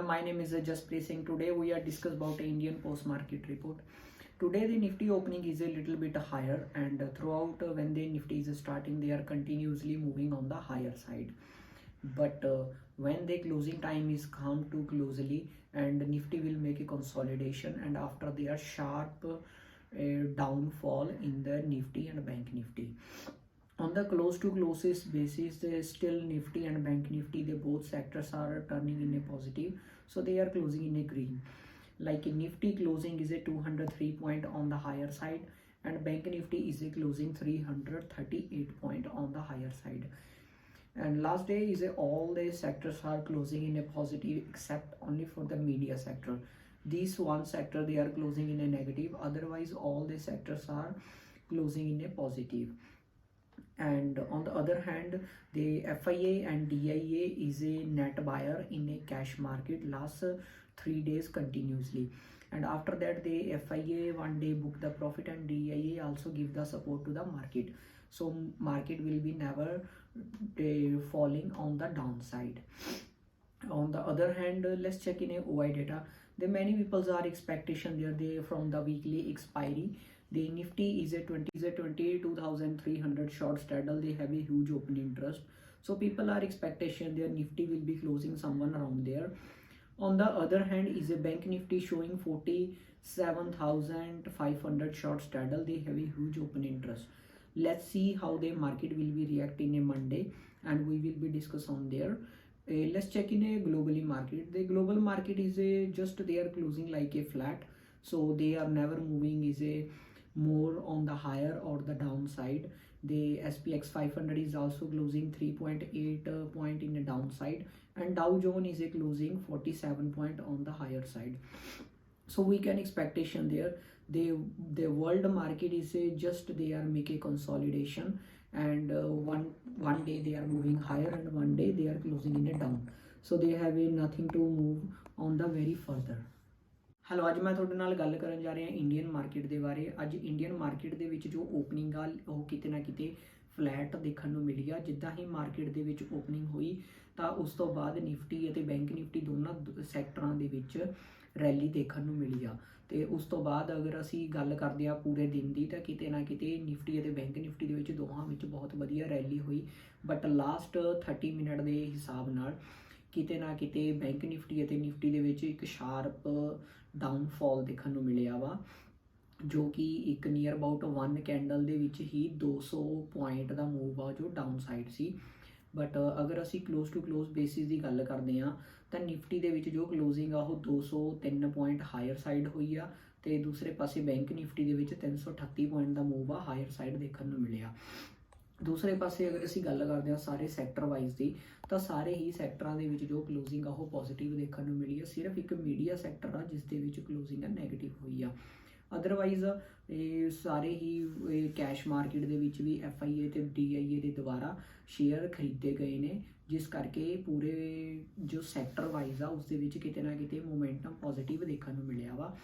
my name is Jaspreet Singh. Today we are discuss about Indian post market report. Today the Nifty opening is a little bit higher, and throughout when the Nifty is starting, they are continuously moving on the higher side. But when the closing time is come too closely, and Nifty will make a consolidation, and after their sharp downfall in the Nifty and Bank Nifty. On the close to closest basis, still Nifty and Bank Nifty, they both sectors are turning in a positive, so they are closing in a green. Like Nifty closing is a 203 point on the higher side, and Bank Nifty is a closing 338 point on the higher side. And last day is all the sectors are closing in a positive except only for the media sector. This one sector they are closing in a negative, otherwise all the sectors are closing in a positive. And on the other hand, the FIA and DIA is a net buyer in a cash market last 3 days continuously, and after that the FIA one day book the profit and DIA also give the support to the market, so market will be never falling on the downside. On the other hand, let's check in a OI data. The many people's are expectation there they from the weekly expiry. The Nifty is a 22,300 short straddle. They have a huge open interest, so people are expectation their Nifty will be closing someone around there. On the other hand, is a Bank Nifty showing 47,500 short straddle. They have a huge open interest. Let's see how the market will be reacting a Monday, and we will be discuss on there. Let's check in a globally market. The global market is a just they are closing like a flat, so they are never moving is a more on the higher or the downside. The SPX 500 is also closing 3.8 point in the downside, and Dow Jones is a closing 47 point on the higher side. So we can expectation there. The world market is a just they are making consolidation, and one day they are moving higher and one day they are closing in a down, so they have a nothing to move on the very further. Hello, ਅੱਜ ਮੈਂ ਤੁਹਾਡੇ ਨਾਲ ਗੱਲ ਕਰਨ ਜਾ ਰਿਹਾ Indian market ਦੇ ਬਾਰੇ। ਅੱਜ ਇੰਡੀਅਨ ਮਾਰਕੀਟ ਦੇ ਵਿੱਚ ਜੋ ਓਪਨਿੰਗ ਆ ਉਹ ਕਿਤੇ ਨਾ ਕਿਤੇ ਫਲੈਟ ਦੇਖਣ ਨੂੰ ਮਿਲੀ ਆ। ਜਿੱਦਾਂ ਹੀ ਮਾਰਕੀਟ ਦੇ ਵਿੱਚ ਓਪਨਿੰਗ ਹੋਈ ਤਾਂ ਉਸ ਤੋਂ ਬਾਅਦ ਨਿਫਟੀ ਅਤੇ ਬੈਂਕ ਨਿਫਟੀ ਦੋਨਾਂ ਸੈਕਟਰਾਂ ਦੇ ਵਿੱਚ ਰੈਲੀ ਦੇਖਣ ਨੂੰ ਮਿਲੀ ਆ। ਤੇ ਉਸ ਤੋਂ ਬਾਅਦ ਅਗਰ ਅਸੀਂ ਗੱਲ ਕਰਦੇ ਆ ਪੂਰੇ ਦਿਨ ਦੀ ਤਾਂ ਕਿਤੇ ਨਾ ਕਿਤੇ ਨਿਫਟੀ ਅਤੇ ਬੈਂਕ ਨਿਫਟੀ ਦੇ ਵਿੱਚ ਦੋਹਾਂ ਵਿੱਚ ਬਹੁਤ ਵਧੀਆ ਰੈਲੀ ਹੋਈ, ਬਟ ਲਾਸਟ 30 ਮਿੰਟ ਦੇ ਹਿਸਾਬ ਨਾਲ ਕਿਤੇ ਨਾ ਕਿਤੇ ਬੈਂਕ ਨਿਫਟੀ ਅਤੇ ਨਿਫਟੀ ਦੇ ਵਿੱਚ ਇੱਕ ਸ਼ਾਰਪ ਡਾਊਨਫਾਲ ਦੇਖਣ ਨੂੰ ਮਿਲਿਆ ਵਾ, ਜੋ ਕਿ ਇੱਕ ਨੀਅਰ ਅਬਾਊਟ 1 ਕੈਂਡਲ ਦੇ ਵਿੱਚ ਹੀ 200 ਪੁਆਇੰਟ ਦਾ ਮੂਵ ਆ ਜੋ ਡਾਊਨ ਸਾਈਡ ਸੀ। ਬਟ ਅਗਰ ਅਸੀਂ ਕਲੋਜ਼ ਟੂ ਕਲੋਜ਼ ਬੇਸਿਸ ਦੀ ਗੱਲ ਕਰਦੇ ਹਾਂ ਤਾਂ ਨਿਫਟੀ ਦੇ ਵਿੱਚ ਜੋ ਕਲੋਜ਼ਿੰਗ ਆ ਉਹ 203 ਪੁਆਇੰਟ ਹਾਇਰ ਸਾਈਡ ਹੋਈ ਆ, ਤੇ ਦੂਸਰੇ ਪਾਸੇ ਬੈਂਕ ਨਿਫਟੀ ਦੇ ਵਿੱਚ 338 ਪੁਆਇੰਟ ਦਾ ਮੂਵ ਆ ਹਾਇਰ ਸਾਈਡ ਦੇਖਣ ਨੂੰ ਮਿਲਿਆ। ਦੂਸਰੇ ਪਾਸੇ ਅਗਰ ਅਸੀਂ ਗੱਲ ਕਰਦੇ ਹਾਂ ਸਾਰੇ ਸੈਕਟਰ ਵਾਈਜ਼ ਦੀ ਤਾਂ ਸਾਰੇ ਹੀ ਸੈਕਟਰਾਂ ਦੇ ਵਿੱਚ ਜੋ ਕਲੋਜ਼ਿੰਗ ਆ ਉਹ ਪੋਜ਼ਿਟਿਵ ਦੇਖਣ ਨੂੰ ਮਿਲੀ ਆ। ਸਿਰਫ ਇੱਕ ਮੀਡੀਆ ਸੈਕਟਰ ਆ ਜਿਸ ਦੇ ਵਿੱਚ ਕਲੋਜ਼ਿੰਗ ਆ ਨੈਗੇਟਿਵ ਹੋਈ ਆ। ਅਦਰਵਾਈਜ਼ ਇਹ ਸਾਰੇ ਹੀ ਕੈਸ਼ ਮਾਰਕੀਟ ਦੇ ਵਿੱਚ ਵੀ FIA ਤੇ DIA ਦੇ ਦੁਆਰਾ ਸ਼ੇਅਰ ਖਰੀਦੇ ਗਏ ਨੇ, ਜਿਸ ਕਰਕੇ ਪੂਰੇ ਜੋ ਸੈਕਟਰ ਵਾਈਜ਼ ਆ ਉਸ ਦੇ ਵਿੱਚ ਕਿਤੇ ਨਾ ਕਿਤੇ ਮੋਮੈਂਟਮ ਪੋਜ਼ਿਟਿਵ ਦੇਖਣ ਨੂੰ ਮਿਲਿਆ ਵਾ।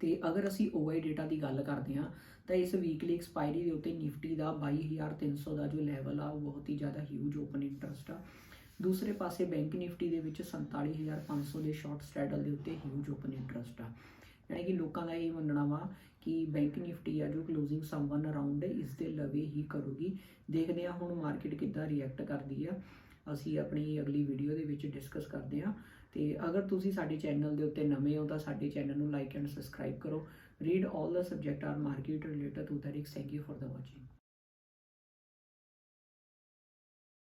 ਤੇ ਅਗਰ ਅਸੀਂ OI ਡੇਟਾ ਦੀ ਗੱਲ ਕਰਦੇ ਹਾਂ ਤਾਂ ਇਸ ਵੀਕਲੀ ਐਕਸਪਾਇਰੀ ਦੇ ਉੱਤੇ ਨਿਫਟੀ ਦਾ 22,300 ਦਾ ਜੋ ਲੈਵਲ ਆ ਉਹ ਬਹੁਤ ਹੀ ਜ਼ਿਆਦਾ ਹਿਊਜ ਓਪਨ ਇੰਟਰਸਟ ਆ। ਦੂਸਰੇ ਪਾਸੇ ਬੈਂਕ ਨਿਫਟੀ ਦੇ ਵਿੱਚ 47,500 ਦੇ ਸ਼ਾਰਟ ਸਟ੍ਰੈਡਲ ਦੇ ਉੱਤੇ ਹਿਊਜ ਓਪਨ ਇੰਟਰਸਟ ਆ। ਯਾਨੀ ਕਿ ਲੋਕਾਂ ਦਾ ਇਹ ਮੰਨਣਾ ਵਾ ਕਿ ਬੈਂਕ ਨਿਫਟੀ ਆ ਜੋ ਕਲੋਜ਼ਿੰਗ ਸਮਵਨ ਅਰਾਊਂਡ ਇਸ ਦੇ ਲਵੇ ਹੀ ਕਰੂਗੀ। ਦੇਖਦੇ ਹਾਂ ਹੁਣ ਮਾਰਕੀਟ ਕਿੱਦਾਂ ਰਿਐਕਟ ਕਰਦੀ ਆ, ਅਸੀਂ ਆਪਣੀ ਅਗਲੀ ਵੀਡੀਓ ਦੇ ਵਿੱਚ ਡਿਸਕਸ ਕਰਦੇ ਹਾਂ। ਤੇ ਅਗਰ ਤੁਸੀਂ ਸਾਡੇ ਚੈਨਲ ਦੇ ਉੱਤੇ ਨਵੇਂ ਹੋ ਤਾਂ ਸਾਡੇ ਚੈਨਲ ਨੂੰ ਲਾਈਕ ਐਂਡ ਸਬਸਕ੍ਰਾਈਬ ਕਰੋ। Read all the subject are market related to the risk. Thank you for the watching.